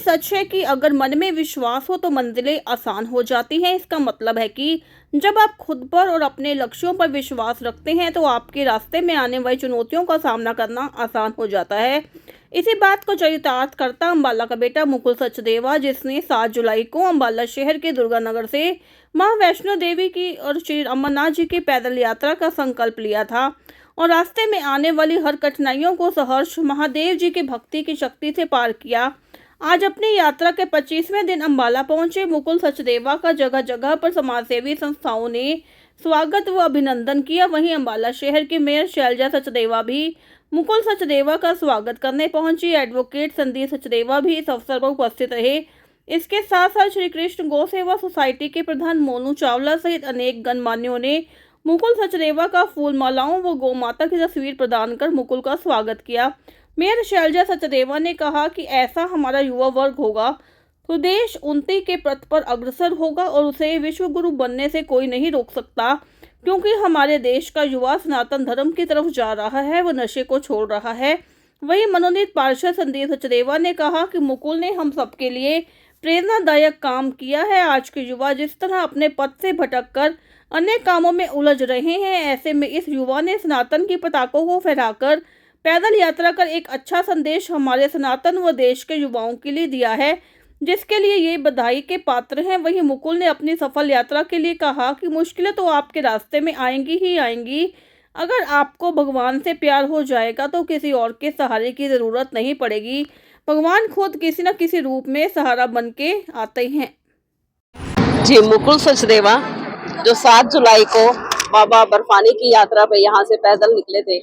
सच है कि अगर मन में विश्वास हो तो मंजिलें आसान हो जाती हैं। इसका मतलब है कि जब आप खुद पर और अपने लक्ष्यों पर विश्वास रखते हैं तो आपके रास्ते में आने वाली चुनौतियों का सामना करना आसान हो जाता है। इसी बात को चरितार्थ करता अम्बाला का बेटा मुकुल सचदेवा, जिसने 7 जुलाई को अम्बाला शहर के दुर्गानगर से मां वैष्णो देवी की और श्री अमरनाथ जी की पैदल यात्रा का संकल्प लिया था और रास्ते में आने वाली हर कठिनाइयों को सहर्ष महादेव जी की भक्ति की शक्ति से पार किया। आज अपनी यात्रा के 25वें दिन अम्बाला पहुंचे मुकुल सचदेवा का जगह जगह पर समाजसेवी संस्थाओं ने स्वागत व अभिनंदन किया। वहीं अम्बाला शहर की मेयर शैलजा सचदेवा भी मुकुल सचदेवा का स्वागत करने पहुंची। एडवोकेट संदीप सचदेवा भी इस अवसर पर उपस्थित रहे। इसके साथ साथ श्री कृष्ण गौ सेवा सोसाइटी के प्रधान मोनू चावला सहित अनेक गणमान्यों ने मुकुल सचदेवा का फूल मालाओं व गौ माता की तस्वीर प्रदान कर मुकुल का स्वागत किया। मेयर शैलजा सचदेवा ने कहा कि ऐसा हमारा युवा वर्ग होगा तो देश उन्नति के पथ पर अग्रसर होगा और उसे विश्व गुरु बनने से कोई नहीं रोक सकता, क्योंकि हमारे देश का युवा सनातन धर्म की तरफ जा रहा है, वह नशे को छोड़ रहा है। वहीं मनोनीत पार्षद संदीप सचदेवा ने कहा कि मुकुल ने हम सबके लिए प्रेरणादायक काम किया है। आज के युवा जिस तरह अपने पथ से भटककर अन्य कामों में उलझ रहे हैं, ऐसे में इस युवा ने सनातन की पताकों को फहराकर पैदल यात्रा कर एक अच्छा संदेश हमारे सनातन व देश के युवाओं के लिए दिया है, जिसके लिए ये बधाई के पात्र हैं। वहीं मुकुल ने अपनी सफल यात्रा के लिए कहा कि मुश्किलें तो आपके रास्ते में आएंगी ही आएंगी। अगर आपको भगवान से प्यार हो जाएगा तो किसी और के सहारे की ज़रूरत नहीं पड़ेगी। भगवान खुद किसी न किसी रूप में सहारा बन के आते हैं। जी, मुकुल सचदेवा जो 7 जुलाई को बाबा बर्फानी की यात्रा पे यहाँ से पैदल निकले थे,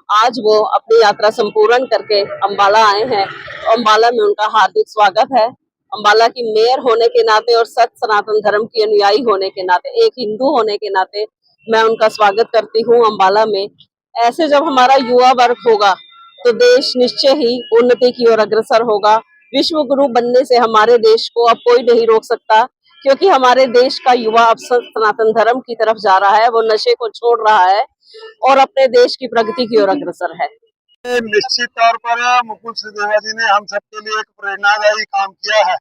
आज वो अपनी यात्रा संपूर्ण करके अम्बाला आए हैं। तो अम्बाला में उनका हार्दिक स्वागत है। अम्बाला की मेयर होने के नाते और सत सनातन धर्म की अनुयायी होने के नाते, एक हिंदू होने के नाते मैं उनका स्वागत करती हूँ अम्बाला में। ऐसे जब हमारा युवा वर्ग होगा तो देश निश्चय ही उन्नति की ओर अग्रसर होगा। विश्व गुरु बनने से हमारे देश को अब कोई नहीं रोक सकता, क्योंकि हमारे देश का युवा अब सनातन धर्म की तरफ जा रहा है, वो नशे को छोड़ रहा है और अपने देश की प्रगति की ओर अग्रसर है। निश्चित तौर पर मुकुल सचदेवा जी ने हम सबके लिए एक प्रेरणादायी काम किया है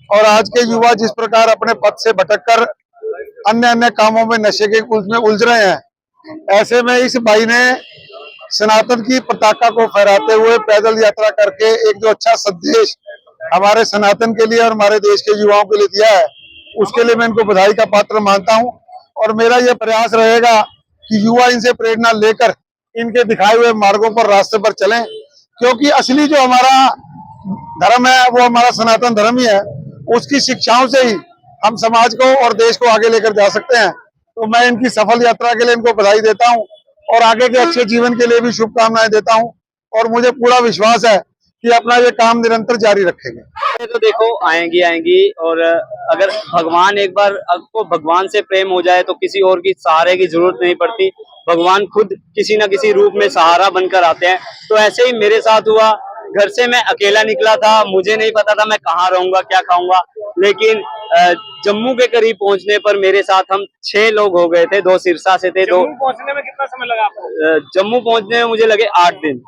और आज के युवा जिस प्रकार अपने पथ से भटककर अन्य अन्य कामों में नशे के में उलझ रहे हैं, ऐसे में इस भाई ने सनातन की पताका को फहराते हुए पैदल यात्रा करके एक जो अच्छा संदेश हमारे सनातन के लिए और हमारे देश के युवाओं के लिए दिया है, उसके लिए मैं इनको बधाई का पात्र मानता हूं। और मेरा यह प्रयास रहेगा कि युवा इनसे प्रेरणा लेकर इनके दिखाए हुए मार्गों पर रास्ते पर चलें, क्योंकि असली जो हमारा धर्म है वो हमारा सनातन धर्म ही है। उसकी शिक्षाओं से ही हम समाज को और देश को आगे लेकर जा सकते हैं। तो मैं इनकी सफल यात्रा के लिए इनको बधाई देता हूं और आगे के अच्छे जीवन के लिए भी शुभकामनाएं देता हूं और मुझे पूरा विश्वास है कि अपना ये काम निरंतर जारी रखेंगे। तो देखो आएंगी आएंगी, और अगर भगवान एक बार आपको भगवान से प्रेम हो जाए तो किसी और की सहारे की जरूरत नहीं पड़ती। भगवान खुद किसी न किसी रूप में सहारा बनकर आते हैं। तो ऐसे ही मेरे साथ हुआ। घर से मैं अकेला निकला था, मुझे नहीं पता था मैं कहाँ रहूंगा, क्या खाऊंगा, लेकिन जम्मू के करीब पहुंचने पर मेरे साथ हम 6 लोग हो गए थे। 2 सिरसा से थे। जम्मू पहुंचने में कितना समय लगा आपको? जम्मू पहुंचने में मुझे लगे 8 दिन।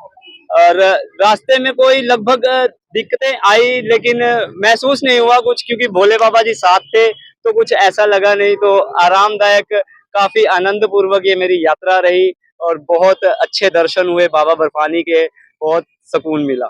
और रास्ते में कोई लगभग दिक्कतें आई, लेकिन महसूस नहीं हुआ कुछ, क्योंकि भोले बाबा जी साथ थे तो कुछ ऐसा लगा नहीं। तो आरामदायक, काफी आनंद पूर्वक ये मेरी यात्रा रही और बहुत अच्छे दर्शन हुए बाबा बर्फानी के, बहुत सुकून मिला।